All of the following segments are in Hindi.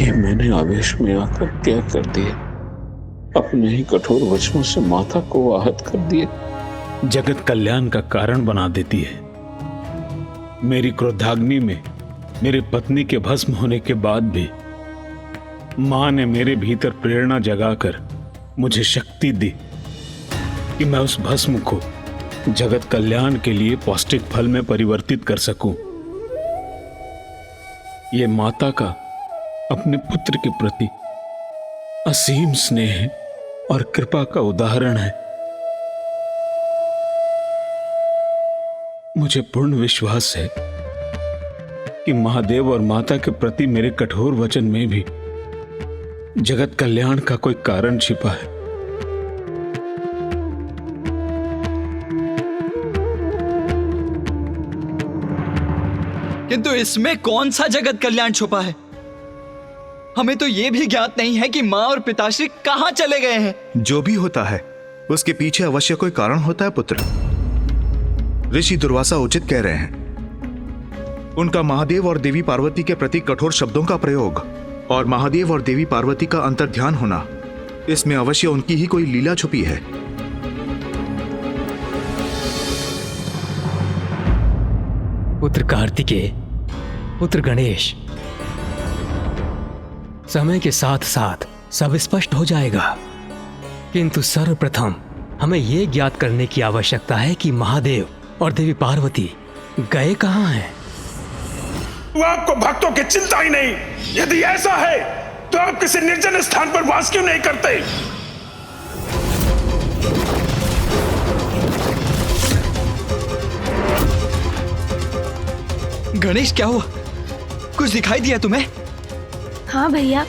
ये मैंने आवेश में आकर क्या कर दिया? अपने ही कठोर वचनों से माता को आहत कर दिए। जगत कल्याण का कारण बना देती है। मेरी क्रोधाग्नि में मेरी पत्नी के भस्म होने के बाद भी मां ने मेरे भीतर प्रेरणा जगाकर मुझे शक्ति दी कि मैं उस भस्म को जगत कल्याण के लिए पौष्टिक फल में परिवर्तित कर सकूं। यह माता का अपने पुत्र के प्रति असीम स्नेह और कृपा का उदाहरण है। मुझे पूर्ण विश्वास है कि महादेव और माता के प्रति मेरे कठोर वचन में भी जगत कल्याण का कोई कारण छिपा है। किंतु इसमें कौन सा जगत कल्याण छुपा है? हमें तो यह भी ज्ञात नहीं है कि मां और पिताश्री कहां चले गए हैं। जो भी होता है उसके पीछे अवश्य कोई कारण होता है पुत्र। ऋषि दुर्वासा उचित कह रहे हैं। उनका महादेव और देवी पार्वती के प्रति कठोर शब्दों का प्रयोग और महादेव और देवी पार्वती का अंतर्ध्यान होना, इसमें अवश्य उनकी ही कोई लीला छुपी है। पुत्र कार्तिकेय, पुत्र गणेश, समय के साथ साथ सब स्पष्ट हो जाएगा, किंतु सर्वप्रथम हमें यह ज्ञात करने की आवश्यकता है कि महादेव और देवी पार्वती गए कहां हैं। आपको भक्तों की चिंता ही नहीं। यदि ऐसा है तो आप किसी निर्जन स्थान पर वास क्यों नहीं करते? गणेश, क्या हुआ? कुछ दिखाई दिया तुम्हें? हाँ भैया।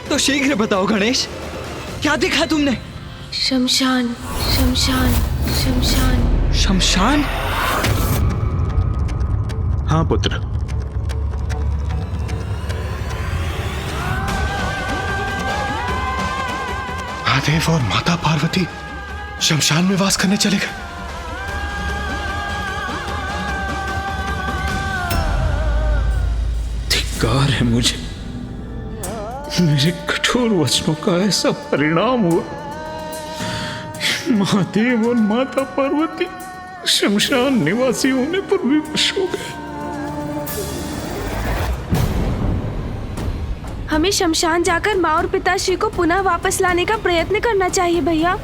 तो शीघ्र बताओ गणेश, क्या देखा तुमने? शमशान, शमशान, शमशान। शमशान? हाँ पुत्र, महादेव और माता पार्वती शमशान में वास करने चले गए। धिक्कार है मुझे, मेरे कठोर वचनों का ऐसा परिणाम हुआ। महादेव और माता पार्वती शमशान निवासी होने पर विवश हो गए। हमें शमशान जाकर माँ और पिताश्री को पुनः वापस लाने का प्रयत्न करना चाहिए भैया।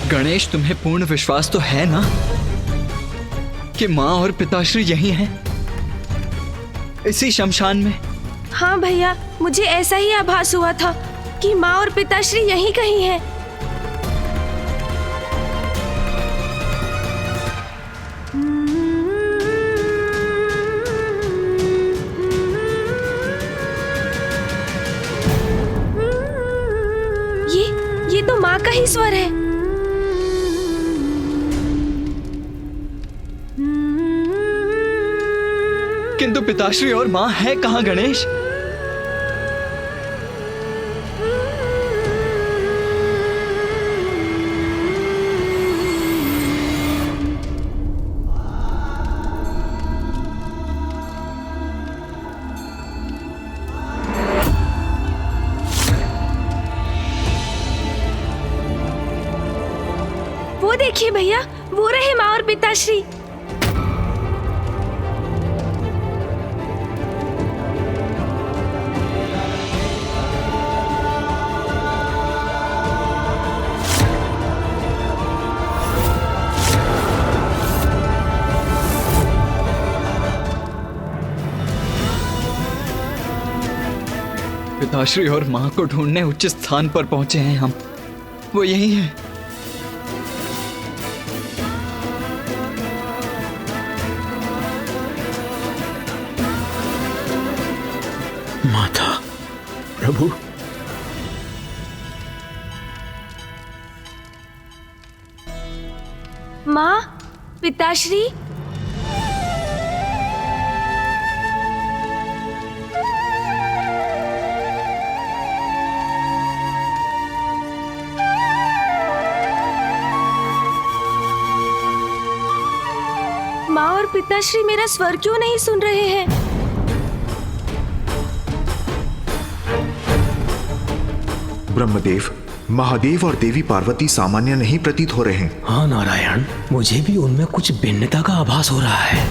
गणेश, तुम्हें पूर्ण विश्वास तो है ना कि माँ और पिताश्री यही हैं, इसी शमशान में? हाँ भैया, मुझे ऐसा ही आभास हुआ था कि माँ और पिताश्री यहीं कहीं हैं। ये तो माँ का ही स्वर है। किंतु पिताश्री और माँ है कहाँ गणेश? वो देखिए भैया, वो रहे माँ और पिताश्री। पिताश्री और माँ को ढूंढने उच्च स्थान पर पहुंचे हैं हम। वो यही है। माता, प्रभु। माँ, पिताश्री। माँ और पिताश्री मेरा स्वर क्यों नहीं सुन रहे हैं? ब्रह्मदेव, महादेव और देवी पार्वती सामान्य नहीं प्रतीत हो रहे हैं। हाँ नारायण, मुझे भी उनमें कुछ भिन्नता का आभास हो रहा है।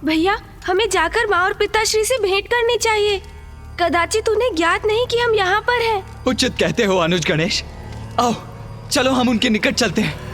भैया, हमें जाकर माँ और पिताश्री से भेंट करनी चाहिए। कदाचित उन्हें ज्ञात नहीं कि हम यहाँ पर हैं। उचित कहते हो अनुज गणेश। आओ चलो हम उनके निकट चलते हैं।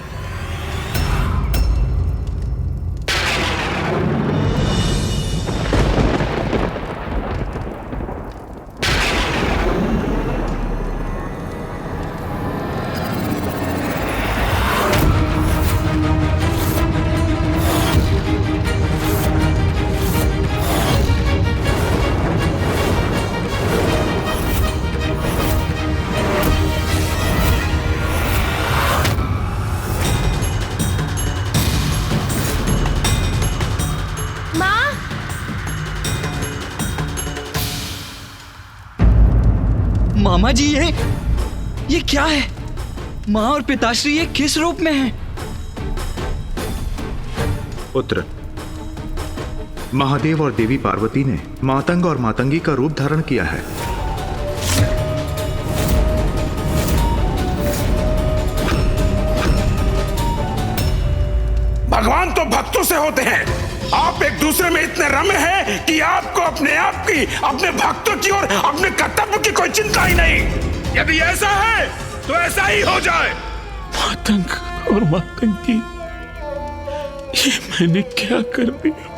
मामा जी, ये क्या है? माँ और पिताश्री ये किस रूप में हैं? पुत्र, महादेव और देवी पार्वती ने मातंग और मातंगी का रूप धारण किया है। भगवान तो भक्तों से होते हैं। आप एक दूसरे में इतने रमे हैं कि आपको अपने आप की, अपने भक्तों की और अपने कर्तव्य की कोई चिंता ही नहीं। यदि ऐसा है तो ऐसा ही हो जाए। मातंग और मातंगी, ये मैंने क्या कर दिया?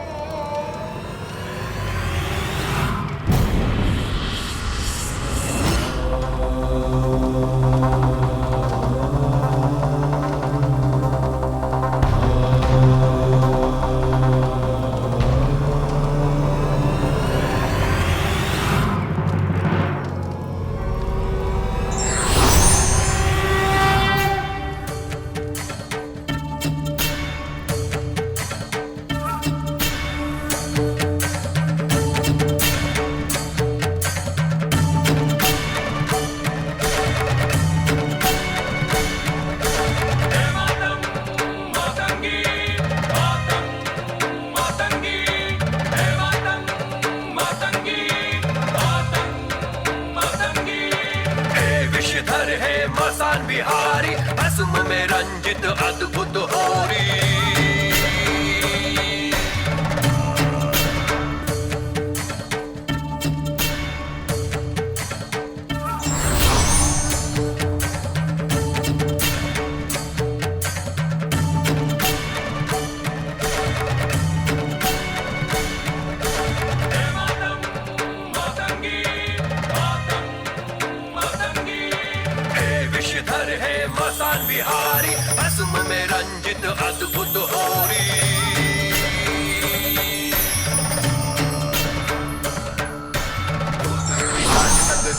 बिहारी भस्म में रंजित अद्भुत होरी। बिहारी भस्म में रंजित अद्भुत होरी।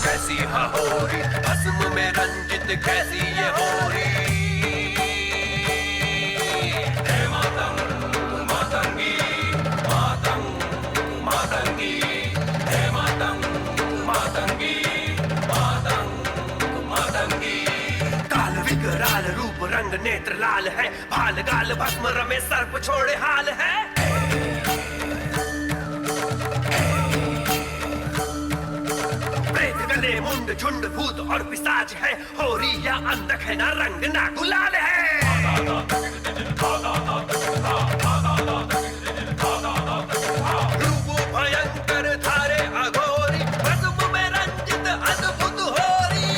कैसी होरी भस्म में रंजित कैसी ये होरी। हे मातंग मातंगी मातंग मातंगी, हे मातंग मातंगी मातंग मातंगी। काल विकराल रूप रंग नेत्र लाल है, भाल गाल भस्म रमे सर्प छोड़े हाल है। प्रेत गले मुंड झुंड भूत और पिशाच है, होरी या अंधक है ना रंग ना गुलाल है। रूप भयंकर धारे अघोरी भस्म में रंजित अद्भुत होरी।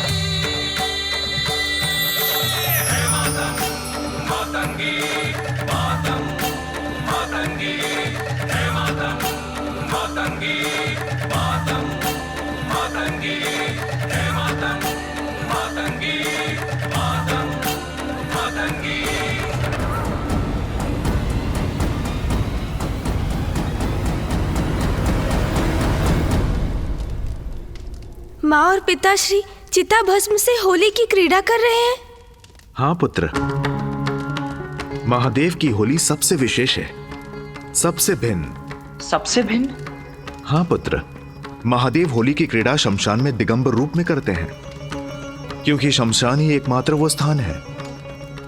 हे मातंग मातंगी मातंग मातंगी, हे मातंग मातंगी मातंग मातंगी, हे मातंग मातंगी मातंग मातंगी। माँ और पिताश्री चिता भस्म से होली की क्रीड़ा कर रहे हैं। हाँ पुत्र, महादेव की होली सबसे विशेष है, सबसे भिन्न। सबसे भिन्न? हाँ पुत्र, महादेव होली की क्रीड़ा शमशान में दिगंबर रूप में करते हैं, क्योंकि शमशान ही एकमात्र वो स्थान है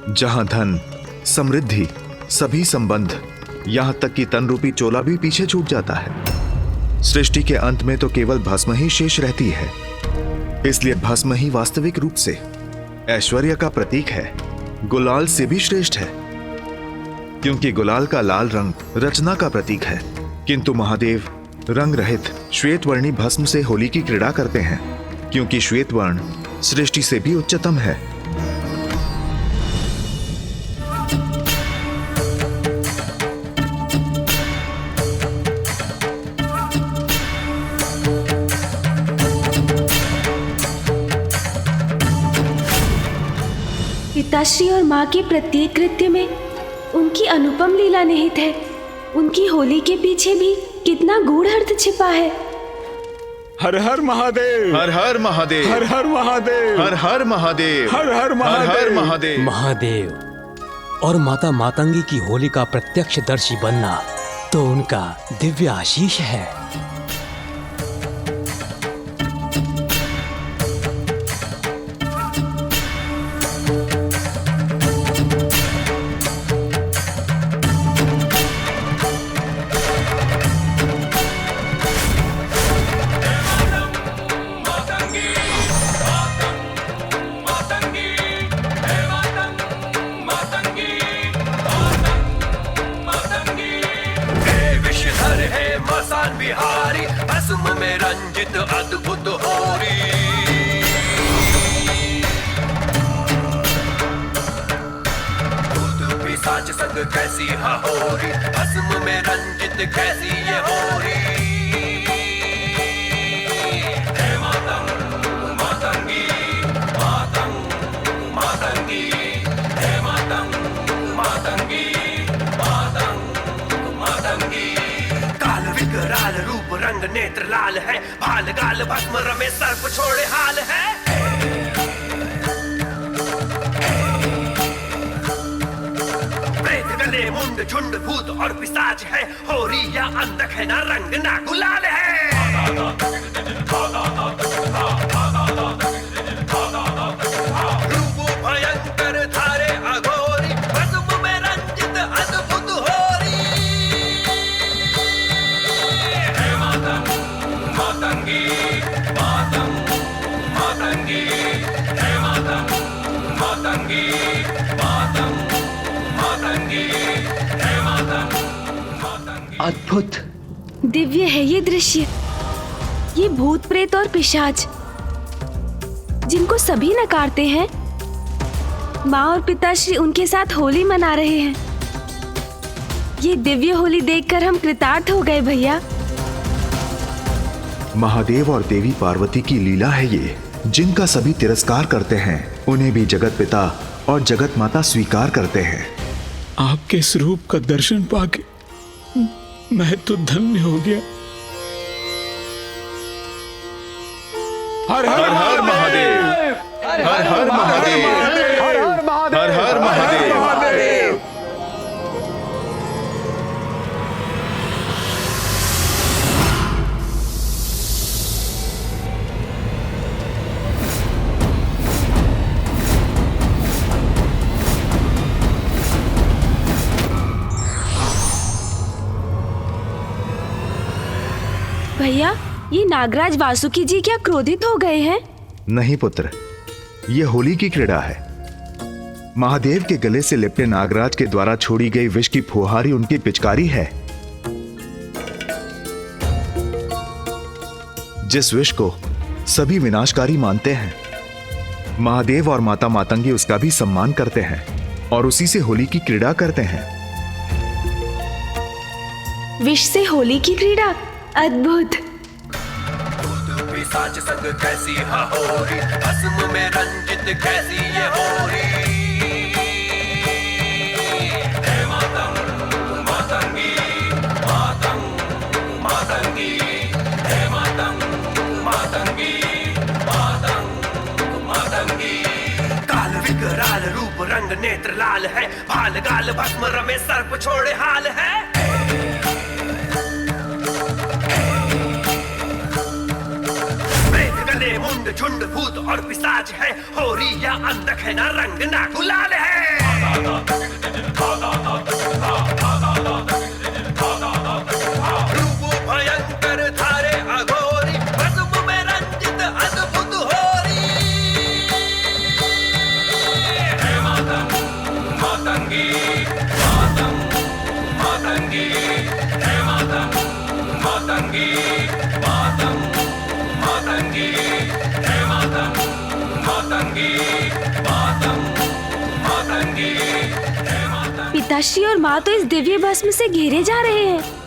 जहां धन, समृद्धि, सभी संबंध, यहां तक कि तन रूपी चोला भी पीछे छूट जाता है। सृष्टि के अंत में तो केवल भस्म ही शेष रहती है, इसलिए भस्म ही वास्तविक रूप से ऐश्वर्य का प्रतीक है, गुलाल से भी श्रेष्ठ है, क्योंकि गुलाल का लाल रंग रचना का प्रतीक है। किंतु महादेव रंग रहित श्वेत वर्णी भस्म से होली की क्रीड़ा करते हैं, क्योंकि श्वेत वर्ण सृष्टि से भी उच्चतम है। पिताश्री और माँ के प्रत्येक कृत्य में उनकी अनुपम लीला निहित है। उनकी होली के पीछे भी कितना गूढ़ अर्थ छिपा है। हर हर महादेव, हर हर महादेव, हर हर महादेव, हर हर महादेव, हर हर हर हर महादेव। महादेव। महादेव और माता मातंगी की होली का प्रत्यक्षदर्शी बनना तो उनका दिव्य आशीष है। बिहारी भस्म में रंजित अद्भुत होरी। भूत पिशाच संग कैसी होरी, भस्म में रंजित कैसी ये होरी। हे मातंग मातंगी, मातंग मातंगी, हे मातंग मातंगी, मातंग मातंगी। काल विकराल रूप रंग नेत्र लाल है, भाल गाल भस्म रमे सर्प छोड़े हाल है। प्रेत गले मुंड झुंड भूत और पिशाच है, होरी या अंधक है ना रंग ना गुलाल है। रूप भयंकर धारे अघोरी, भस्म में रंजित अद्भुत होरी। मातंगी मातंग मातंगी, हे मातंग मातंगी, मातंग मातंगी, हे मातंग मातंगी। अद्भुत, दिव्य है ये दृश्य। ये भूत प्रेत और पिशाच जिनको सभी नकारते हैं, माँ और पिताश्री उनके साथ होली मना रहे हैं। ये दिव्य होली देखकर हम कृतार्थ हो गए भैया। महादेव और देवी पार्वती की लीला है ये, जिनका सभी तिरस्कार करते हैं, उन्हें भी जगत पिता और जगत माता स्वीकार करते हैं। आपके स्वरूप का दर्शन पाके मैं तो धन्य हो गया। हर हर हर महादेव, हर हर महादेव, हर हर महादेव। भैया, ये नागराज वासुकी जी क्या क्रोधित हो गए हैं? नहीं पुत्र, यह होली की क्रीड़ा है। महादेव के गले से लिपटे नागराज के द्वारा छोड़ी गई विष की फुहारी उनकी पिचकारी है। जिस विष को सभी विनाशकारी मानते हैं, महादेव और माता मातंगी उसका भी सम्मान करते हैं और उसी से होली की क्रीड़ा करते हैं। विष से होली की क्रीड़ा, अद्भुत। पिशाच संग कैसी होरी, भस्म में रंजित कैसी ये होरी। हे मातंग मातंगी, मातंग मातंगी, हे मातंग मातंगी, रंग नेत्र लाल है, भाल गाल भस्म रमे सर्प छोड़े हाल है। प्रेत गले मुंड झुंड भूत और पिशाच है, होरी या अंधक है ना रंग ना गुलाल है। रूप भयंकर धारे अघोरी, भस्म में रंजित अद्भुत होरी। हे मातंग मातंगी मातंग मातंगी, हे मातंग मातंगी मातंग मातंगी, हे मातंग मातंगी मातंग मातंगी, हे मातंग पिताश्री और माँ तो इस दिव्य भस्म से घेरे जा रहे हैं।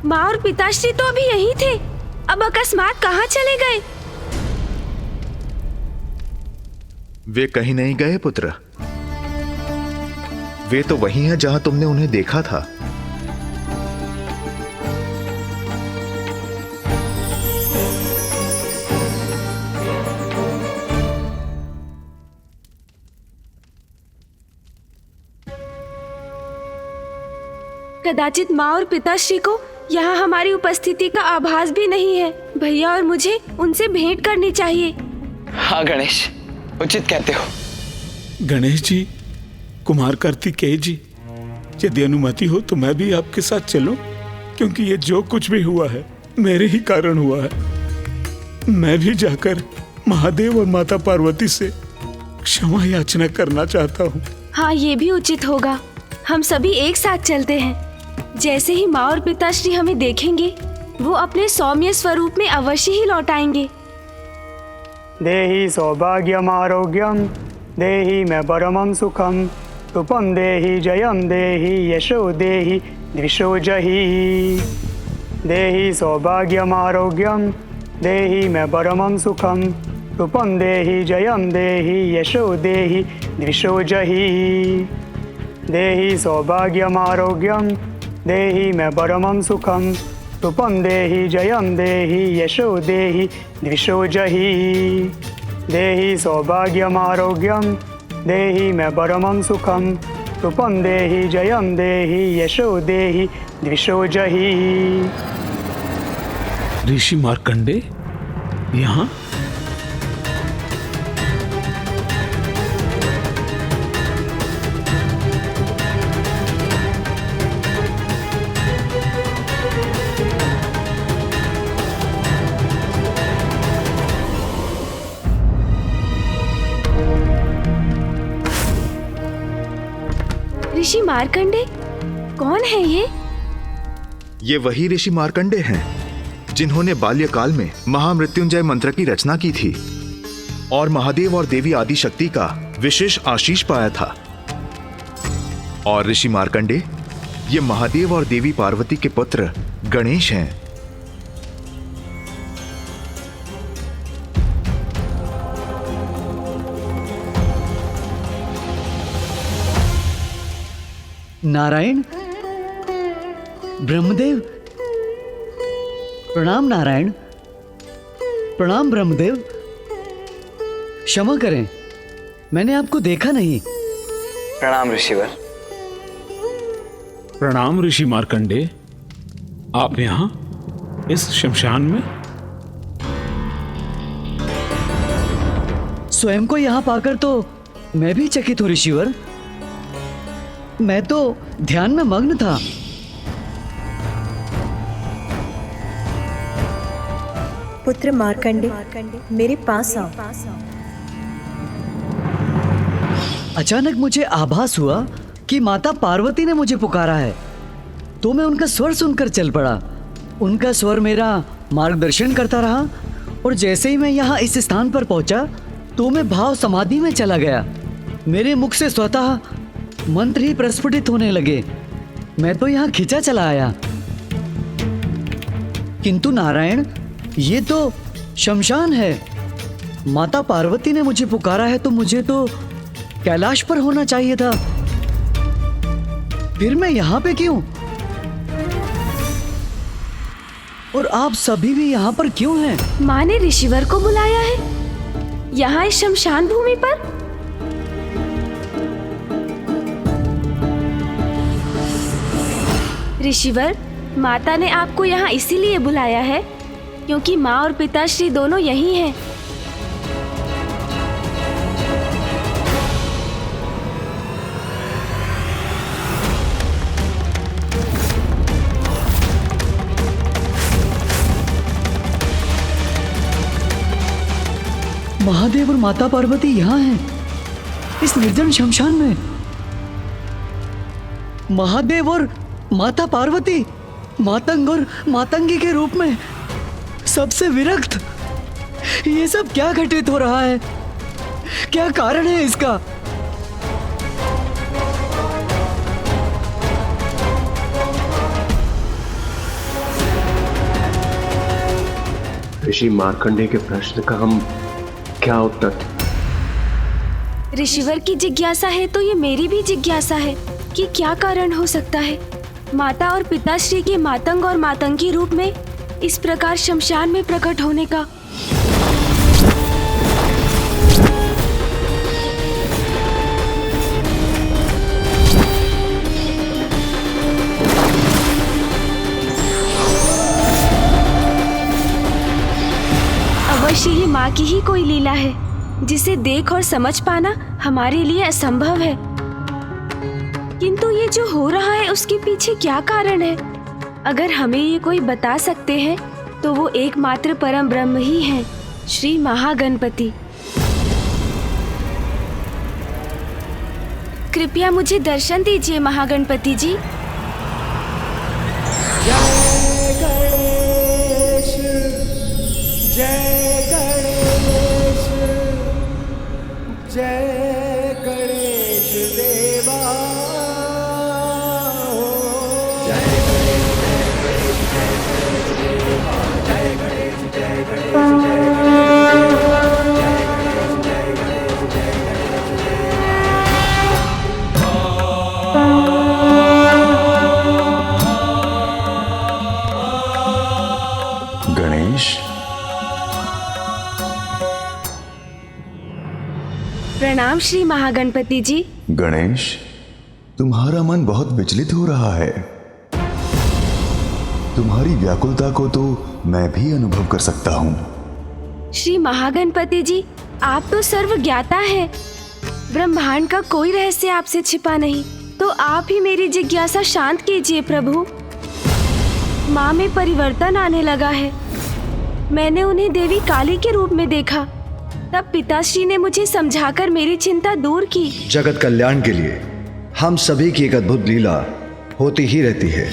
माँ और पिताश्री तो अभी यहीं थे, अब अकस्मात कहाँ चले गए? वे कहीं नहीं गए पुत्र, वे तो वही हैं जहां तुमने उन्हें देखा था। कदाचित माँ और पिताश्री को यहाँ हमारी उपस्थिति का आभास भी नहीं है। भैया और मुझे उनसे भेंट करनी चाहिए। हाँ गणेश, उचित कहते हो। गणेश जी, कुमार कार्तिकेय जी, यदि अनुमति हो तो मैं भी आपके साथ चलूं, क्योंकि ये जो कुछ भी हुआ है मेरे ही कारण हुआ है। मैं भी जाकर महादेव और माता पार्वती से क्षमा याचना करना चाहता हूँ। हाँ, ये भी उचित होगा। हम सभी एक साथ चलते हैं। जैसे ही माँ और पिताश्री हमें देखेंगे, वो अपने सौम्य स्वरूप में अवश्य ही लौट आएंगे। देहि सौभाग्यम आरोग्यम, देहि मे परमं सुखम, तुपम देहि जयम देहि यशो देहि द्विषो जहि। देहि सौभाग्यम आरोग्यम, देहि मे परमं सुखम, तुपम देहि जयम देहि यशो देहि द्विषो जहि। देहि सौभाग्यम आरोग्यम, देहि मे परमं सुखम, तुपम देहि जयम देहि यशो देहि द्विषो जहि। देहि सौभाग्यम आरोग्यम, देहि मे परमं सुखम, तुपम देहि जयम देहि यशो देहि द्विषो जहि। ऋषि मार्कंडे यहाँ? ऋषि मार्कंडे, कौन है ये? ये वही ऋषि मार्कंडे हैं जिन्होंने बाल्यकाल में महामृत्युंजय मंत्र की रचना की थी और महादेव और देवी आदिशक्ति का विशेष आशीष पाया था। और ऋषि मार्कंडे ये महादेव और देवी पार्वती के पुत्र गणेश हैं। नारायण, ब्रह्मदेव, प्रणाम नारायण, प्रणाम ब्रह्मदेव। क्षमा करें, मैंने आपको देखा नहीं। प्रणाम ऋषिवर। प्रणाम ऋषि मार्कंडे, आप यहाँ इस शमशान में? स्वयं को यहाँ पाकर तो मैं भी चकित हूँ ऋषिवर। मैं तो ध्यान में मग्न था। पुत्र मार्कंडे, मेरे पास आओ। अचानक मुझे आभास हुआ कि माता पार्वती ने मुझे पुकारा है, तो मैं उनका स्वर सुनकर चल पड़ा। उनका स्वर मेरा मार्गदर्शन करता रहा और जैसे ही मैं यहाँ इस स्थान पर पहुंचा तो मैं भाव समाधि में चला गया। मेरे मुख से स्वतः मंत्र ही प्रस्फुटित होने लगे। मैं तो यहाँ खिंचा चला आया। किंतु नारायण, ये तो शमशान है। माता पार्वती ने मुझे पुकारा है तो मुझे तो कैलाश पर होना चाहिए था। फिर मैं यहाँ पे क्यों? और आप सभी भी यहाँ पर क्यों हैं? माँ ने ऋषिवर को बुलाया है। यहाँ इस शमशान भूमि पर? ऋषिवर, माता ने आपको यहाँ इसीलिए बुलाया है क्योंकि माँ और पिताश्री दोनों यही हैं। महादेव और माता पार्वती यहाँ हैं, इस निर्जन शमशान में। महादेव और माता पार्वती मातंग और मातंगी के रूप में, सबसे विरक्त। ये सब क्या घटित हो रहा है? क्या कारण है इसका? ऋषि मार्कंडेय के प्रश्न का हम क्या उत्तर? ऋषिवर की जिज्ञासा है तो ये मेरी भी जिज्ञासा है कि क्या कारण हो सकता है माता और पिताश्री के मातंग और मातंगी रूप में इस प्रकार शमशान में प्रकट होने का। अवश्य ही माँ की ही कोई लीला है जिसे देख और समझ पाना हमारे लिए असंभव है। किंतु ये जो हो रहा है उसके पीछे क्या कारण है? अगर हमें ये कोई बता सकते हैं तो वो एकमात्र परम ब्रह्म ही हैं, श्री महागणपति। कृपया मुझे दर्शन दीजिए महागणपति जी। जय गणेश, जय गणेश, जय गणेश देवा। गणेश, प्रणाम श्री महागणपति जी। गणेश, तुम्हारा मन बहुत विचलित हो रहा है। तुम्हारी व्याकुलता को तो मैं भी अनुभव कर सकता हूँ। श्री महागणपति जी, आप तो सर्व ज्ञाता हैं। ब्रह्मांड का कोई रहस्य आपसे छिपा नहीं, तो आप ही मेरी जिज्ञासा शांत कीजिए प्रभु। माँ में परिवर्तन आने लगा है। मैंने उन्हें देवी काली के रूप में देखा, तब पिताश्री ने मुझे समझाकर मेरी चिंता दूर की। जगत कल्याण के लिए हम सभी की एक अद्भुत लीला होती ही रहती है।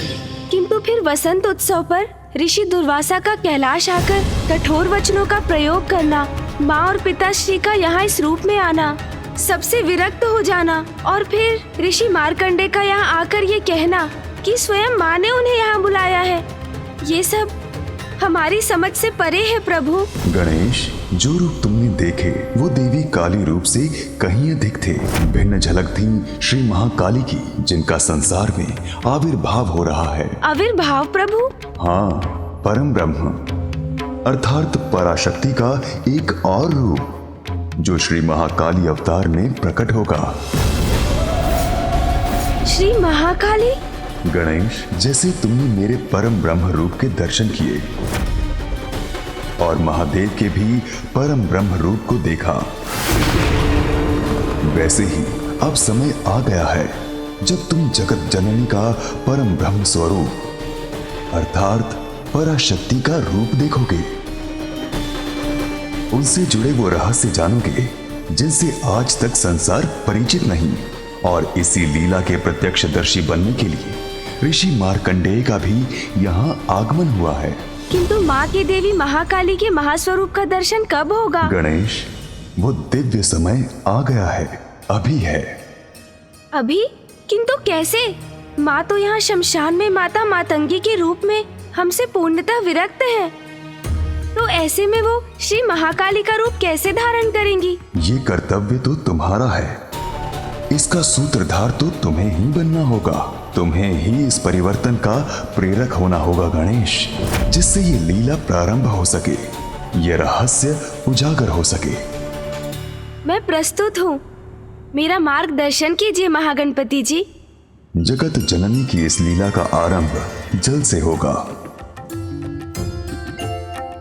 किंतु फिर वसंत उत्सव पर ऋषि दुर्वासा का कैलाश आकर कठोर वचनों का प्रयोग करना, माँ और पिताश्री का यहाँ इस रूप में आना, सबसे विरक्त हो जाना, और फिर ऋषि मार्कंडेय का यहाँ आकर ये कहना कि स्वयं माँ ने उन्हें यहाँ बुलाया है, ये सब हमारी समझ से परे है प्रभु। गणेश, जो रूप तुमने देखे वो देवी काली रूप से कहीं अधिक थे। भिन्न झलक थी श्री महाकाली की, जिनका संसार में आविर्भाव हो रहा है। आविर्भाव प्रभु? हाँ, परम ब्रह्म अर्थात पराशक्ति का एक और रूप जो श्री महाकाली अवतार में प्रकट होगा। श्री महाकाली? गणेश, जैसे तुमने मेरे परम ब्रह्म रूप के दर्शन किए और महादेव के भी परम ब्रह्म रूप को देखा, वैसे ही अब समय आ गया है जब तुम जगत जननी का परम ब्रह्म स्वरूप अर्थात पराशक्ति का रूप देखोगे। उनसे जुड़े वो रहस्य जानोगे जिनसे आज तक संसार परिचित नहीं, और इसी लीला के प्रत्यक्षदर्शी बनने के लिए ऋषि मार्कंडेय का भी यहाँ आगमन हुआ है। किंतु माँ की देवी महाकाली के महास्वरूप का दर्शन कब होगा? गणेश, वो दिव्य समय आ गया है, अभी है। अभी? किंतु कैसे? माँ तो यहाँ शमशान में माता मातंगी के रूप में हमसे पूर्णतः विरक्त है, तो ऐसे में वो श्री महाकाली का रूप कैसे धारण करेंगी? ये कर्तव्य तो तुम्हारा है, इसका सूत्रधार तो तुम्हें ही बनना होगा। तुम्हें ही इस परिवर्तन का प्रेरक होना होगा गणेश, जिससे ये लीला प्रारंभ हो सके, ये रहस्य उजागर हो सके। मैं प्रस्तुत हूँ। मेरा मार्गदर्शन कीजिए महागणपति जी। जगत जननी की इस लीला का आरंभ जल से होगा।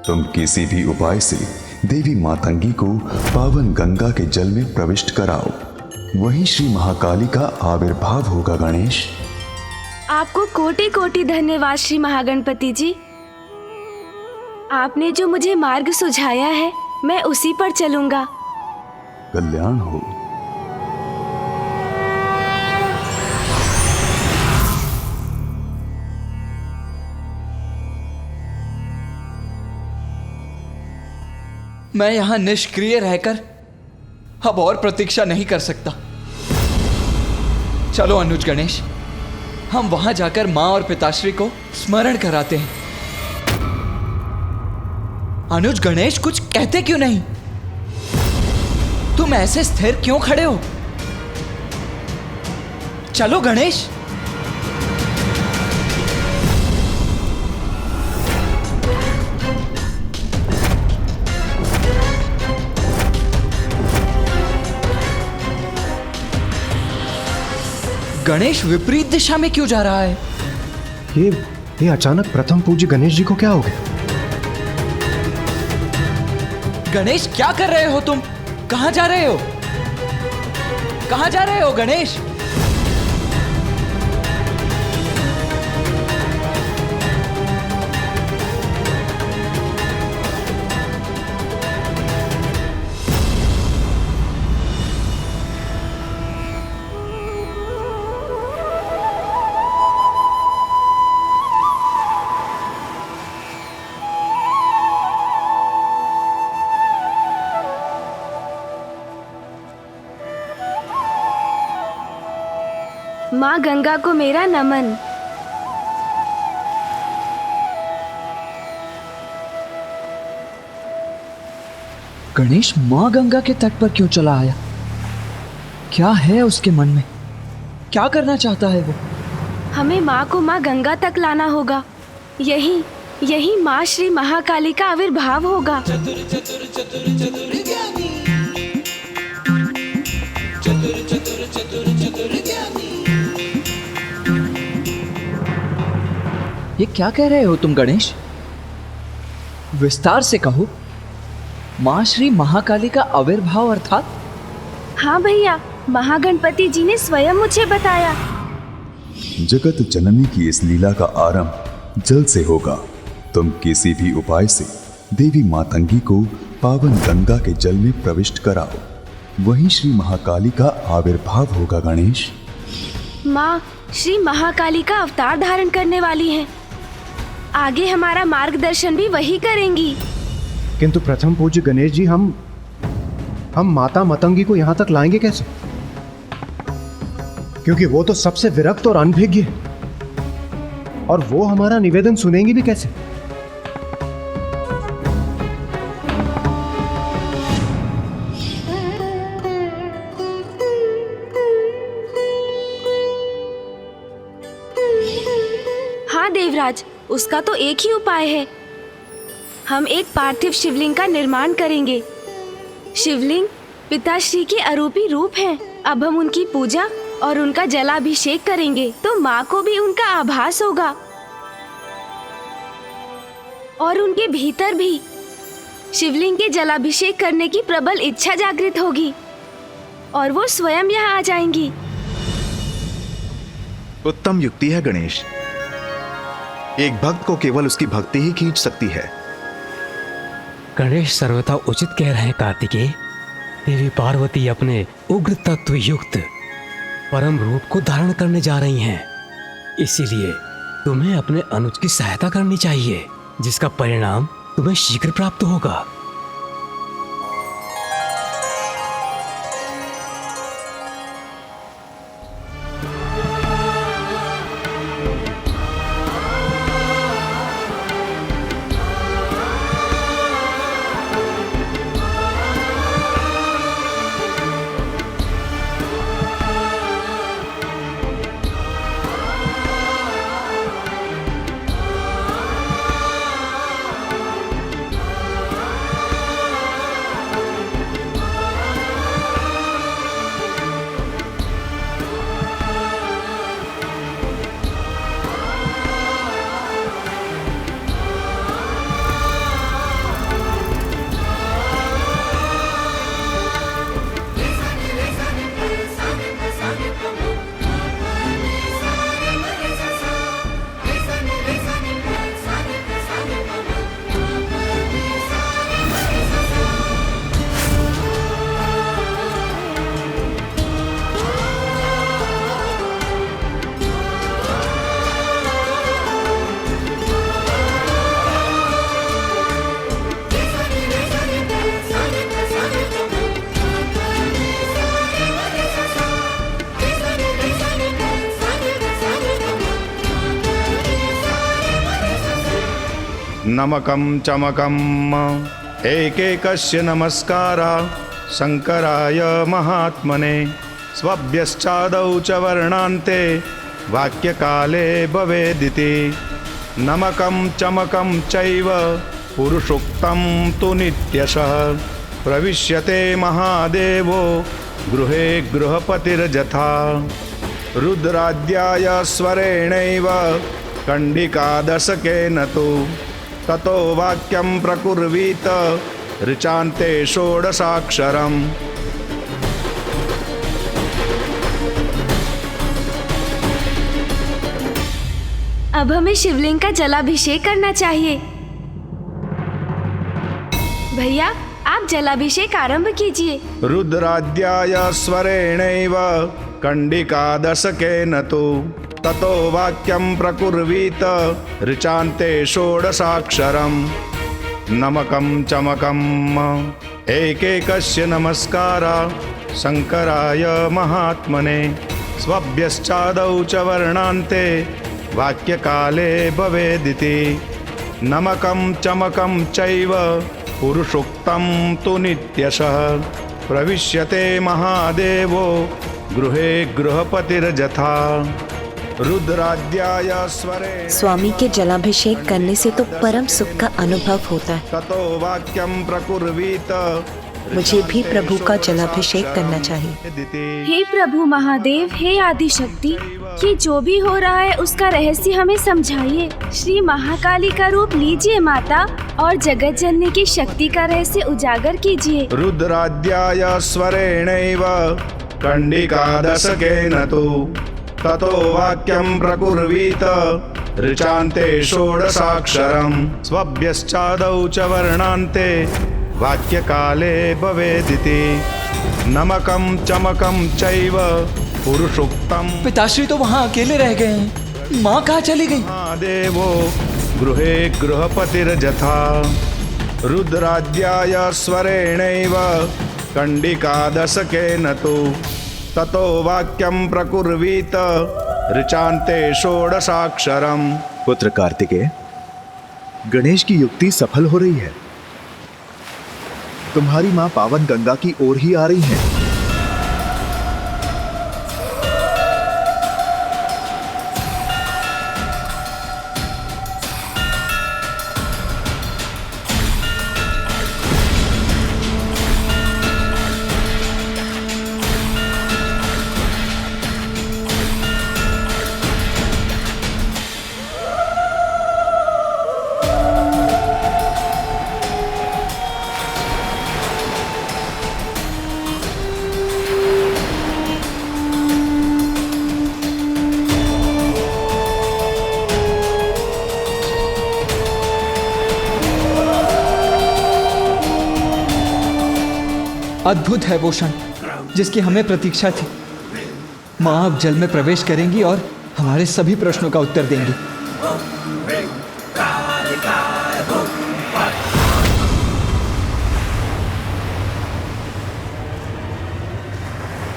तुम किसी भी उपाय से देवी मातंगी को पावन गंगा के जल में प्रविष्ट कराओ, वहीं श्री महाकाली का आविर्भाव होगा। गणेश, आपको कोटि कोटि धन्यवाद श्री महागणपति जी। आपने जो मुझे मार्ग सुझाया है मैं उसी पर चलूंगा। कल्याण हो। मैं यहां निष्क्रिय रहकर अब और प्रतीक्षा नहीं कर सकता। चलो अनुज गणेश, हम वहां जाकर मां और पिताश्री को स्मरण कराते हैं। अनुज गणेश, कुछ कहते क्यों नहीं? तुम ऐसे स्थिर क्यों खड़े हो? चलो गणेश। गणेश विपरीत दिशा में क्यों जा रहा है? ये अचानक प्रथम पूज्य गणेश जी को क्या हो गया? गणेश, क्या कर रहे हो तुम? कहां जा रहे हो? कहां जा रहे हो गणेश? माँ गंगा को मेरा नमन। गणेश मां गंगा के तट पर क्यों चला आया? क्या है उसके मन में? क्या करना चाहता है वो? हमें माँ को माँ गंगा तक लाना होगा। यही माँ श्री महाकाली का आविर्भाव होगा। ये क्या कह रहे हो तुम गणेश? विस्तार से कहो। माँ श्री महाकाली का आविर्भाव अर्थात? हाँ भैया, महागणपति जी ने स्वयं मुझे बताया। जगत जननी की इस लीला का आरंभ जल से होगा। तुम किसी भी उपाय से देवी मातंगी को पावन गंगा के जल में प्रविष्ट कराओ, वहीं श्री महाकाली का आविर्भाव होगा। गणेश, माँ श्री महाकाली का अवतार धारण करने वाली हैं। आगे हमारा मार्गदर्शन भी वही करेंगी। किंतु प्रथम पूज्य गणेश जी, हम माता मतंगी को यहाँ तक लाएंगे कैसे? क्योंकि वो तो सबसे विरक्त और अनभिज्ञ है, और वो हमारा निवेदन सुनेंगी भी कैसे? हाँ देवराज, उसका तो एक ही उपाय है। हम एक पार्थिव शिवलिंग का निर्माण करेंगे। शिवलिंग पिताश्री के अरूपी रूप हैं। अब हम उनकी पूजा और उनका जलाभिषेक करेंगे तो माँ को भी उनका आभास होगा और उनके भीतर भी शिवलिंग के जलाभिषेक करने की प्रबल इच्छा जागृत होगी और वो स्वयं यहाँ आ जाएंगी। उत्तम युक्ति है गणेश। एक भक्त को केवल उसकी भक्ति ही खींच सकती है। गणेश सर्वथा उचित कह रहे हैं कार्तिकेय। देवी पार्वती अपने उग्र तत्व युक्त परम रूप को धारण करने जा रही हैं। इसीलिए तुम्हें अपने अनुज की सहायता करनी चाहिए, जिसका परिणाम तुम्हें शीघ्र प्राप्त होगा। नमकं चमकम् एकैकस्य नमस्कारा शंकराय महात्मने स्वभ्यश्चादौ च वर्णान्ते वाक्यकाले भवेदिति नमकं चमकं चैव पुरुषोक्तं तु नित्यशः प्रविश्यते महादेवो गृहे गृहपतिर्यथा रुद्राद्याय स्वरेणैव कंडिकादशकेन तु ततो वाक्यं प्रकुर्वीत ऋचान्ते षोडशाक्षरम्। अब हमें शिवलिंग का जलाभिषेक करना चाहिए। भैया आप जलाभिषेक आरंभ कीजिए। रुद्राद्याय स्वरेणैव कंडिकादशकेन तु ततो वाक्यं प्रकुर्वीत ऋचान्ते षोडशाक्षरम्। नमकं चमकम् एकैकस्य नमस्कारा शंकराय महात्मने स्वभ्यश्चादौ च वर्णान्ते वाक्यकाले भवेदिति नमकं चमकं चैव पुरुषोक्तं तु नित्यशः प्रविश्यते महादेवो गृहे गृहपतिर्यथा रुद्राद्याय स्वरे। स्वामी के जलाभिषेक करने से तो परम सुख का अनुभव होता है। ततो वाक्यं प्रकुर्वीत। मुझे भी प्रभु का जलाभिषेक करना चाहिए। हे प्रभु महादेव, हे आदिशक्ति, ये जो भी हो रहा है उसका रहस्य हमें समझाइए। श्री महाकाली का रूप लीजिए माता और जगत जननी की शक्ति का रहस्य उजागर कीजिए। रुद्राद्याय स्वरेणैव कंडिकादशकेन तु ततो वाक्यं प्रकुर्वीत ऋचान्ते षोडशाक्षरम्। स्वभ्यश्चादौ च वर्णान्ते वाक्यकाले भवेदिति नमकं चमकं चैव पुरुषोक्तं। पिताश्री तो वहाँ अकेले रह गए हैं, माँ कहाँ चली गई? देवो गृहे गृहपतिर्यथा रुद्राद्याय स्वरेणैव कंडिकादशकेन तु ततो वाक्यं प्रकुर्वीत ऋचान्ते षोडशाक्षरम्। पुत्र कार्तिकेय, गणेश की युक्ति सफल हो रही है। तुम्हारी माँ पावन गंगा की ओर ही आ रही है। अद्भुत है वो क्षण जिसकी हमें प्रतीक्षा थी। माँ अब जल में प्रवेश करेंगी और हमारे सभी प्रश्नों का उत्तर देंगी।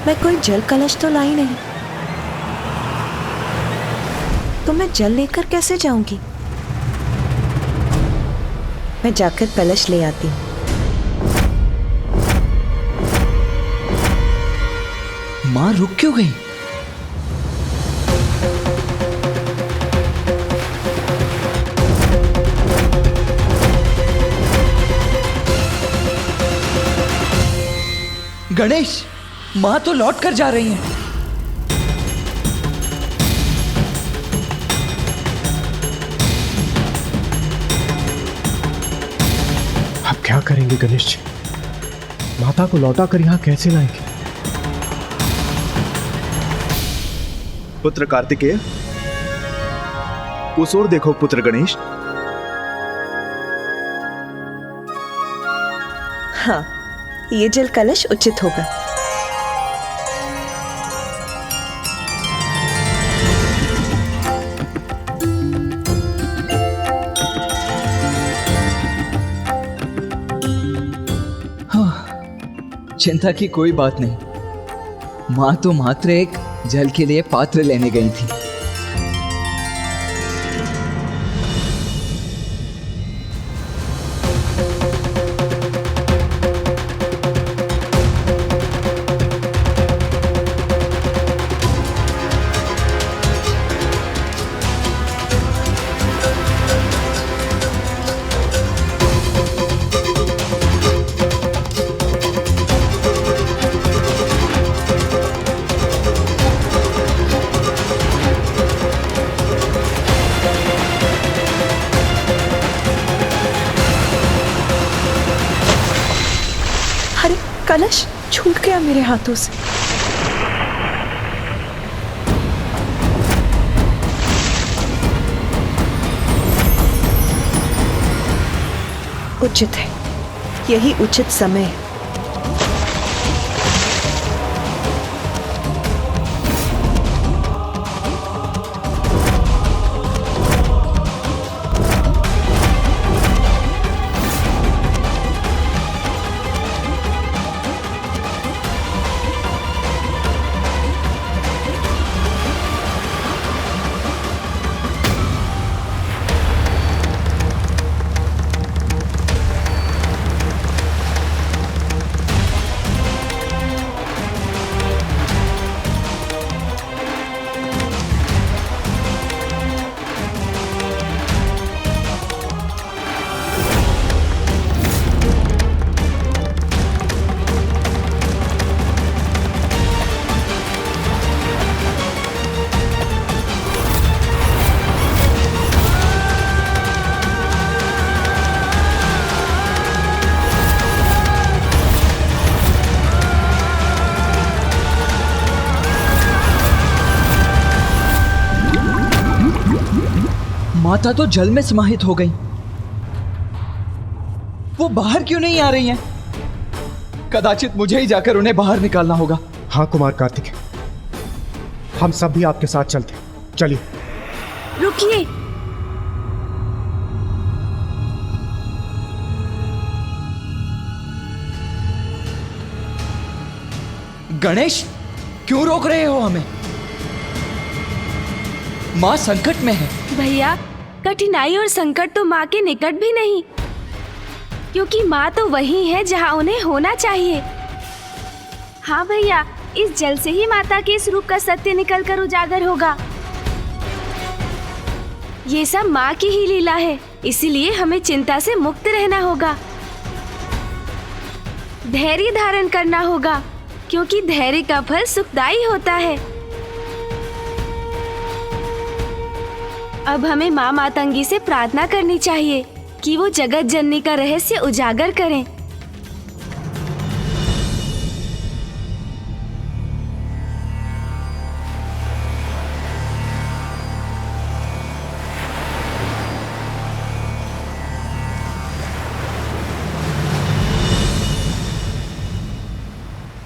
मैं कोई जल कलश तो लाई नहीं, तो मैं जल लेकर कैसे जाऊंगी? मैं जाकर कलश ले आती हूँ। माँ रुक क्यों गई? गणेश, माँ तो लौट कर जा रही हैं। अब क्या करेंगे गणेश जी? माता को लौटा कर यहाँ कैसे लाएंगे? पुत्र कार्तिकेय, उस ओर देखो पुत्र गणेश। हाँ, ये जल कलश उचित होगा। चिंता की कोई बात नहीं। माँ तो मात्र एक जल के लिए पात्र लेने गई थी। छूट गया मेरे हाथों से। उचित है, यही उचित समय है। माता तो जल में समाहित हो गई, वो बाहर क्यों नहीं आ रही हैं? कदाचित मुझे ही जाकर उन्हें बाहर निकालना होगा। हाँ कुमार कार्तिक, हम सब भी आपके साथ चलते। चलिए। रुकिए। गणेश, क्यों रोक रहे हो हमें? माँ संकट में है। भैया, कठिनाई और संकट तो माँ के निकट भी नहीं, क्योंकि माँ तो वही है जहाँ उन्हें होना चाहिए। हाँ भैया, इस जल से ही माता के इस रूप का सत्य निकलकर उजागर होगा। ये सब माँ की ही लीला है, इसलिए हमें चिंता से मुक्त रहना होगा, धैर्य धारण करना होगा, क्योंकि धैर्य का फल सुखदायी होता है। अब हमें माँ मातंगी से प्रार्थना करनी चाहिए कि वो जगत जननी का रहस्य उजागर करें।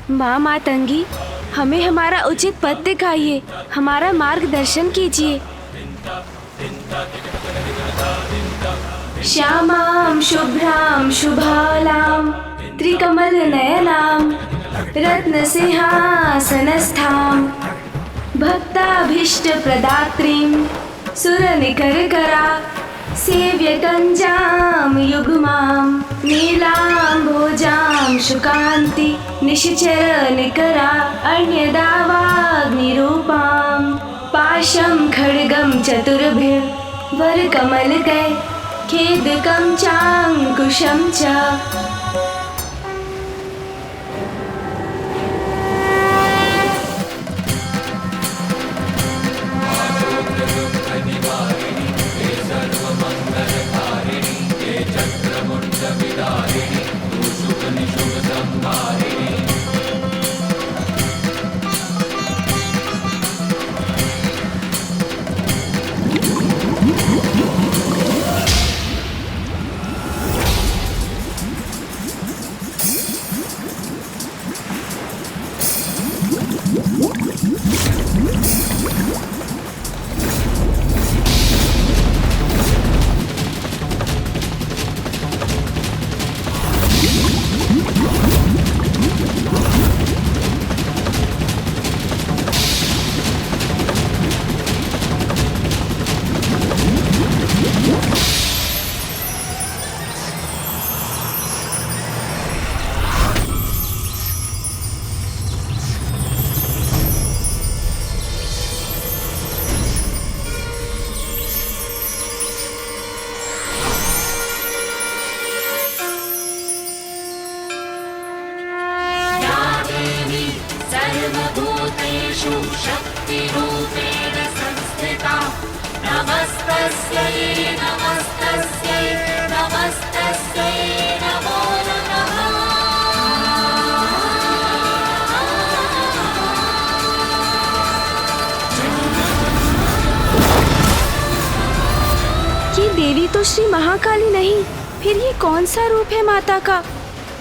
माँ मातंगी, हमें हमारा उचित पथ दिखाइए, हमारा मार्गदर्शन कीजिए। श्यामां शुभ्रां शुभालां त्रिकमल नयनां रत्नसिंहासनस्थां भक्ताभीष्ट प्रदात्रीं सुरनिकरकरा सेव्यकञ्जां युग्मां नीलाम्भोजां शुकान्ति निश्चरनिकरा अन्यदावाग्निरूपां पाशं खड्गं चतुर्भिर्वरकमलकै खेदकं चाङ्कुशं च। सर्वभूतेषु शक्तिरूपेण संस्थिता नमस्तस्यै नमस्तस्यै नमस्तस्यै नमो नमः। तो श्री महाकाली नहीं, फिर ये कौन सा रूप है माता का?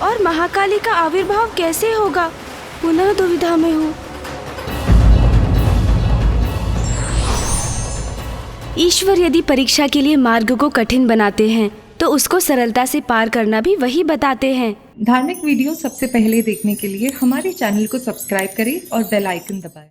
और महाकाली का आविर्भाव कैसे होगा? पुनः दुविधा में हूँ। ईश्वर यदि परीक्षा के लिए मार्ग को कठिन बनाते हैं तो उसको सरलता से पार करना भी वही बताते हैं। धार्मिक वीडियो सबसे पहले देखने के लिए हमारे चैनल को सब्सक्राइब करें और बेल आइकन दबाएं।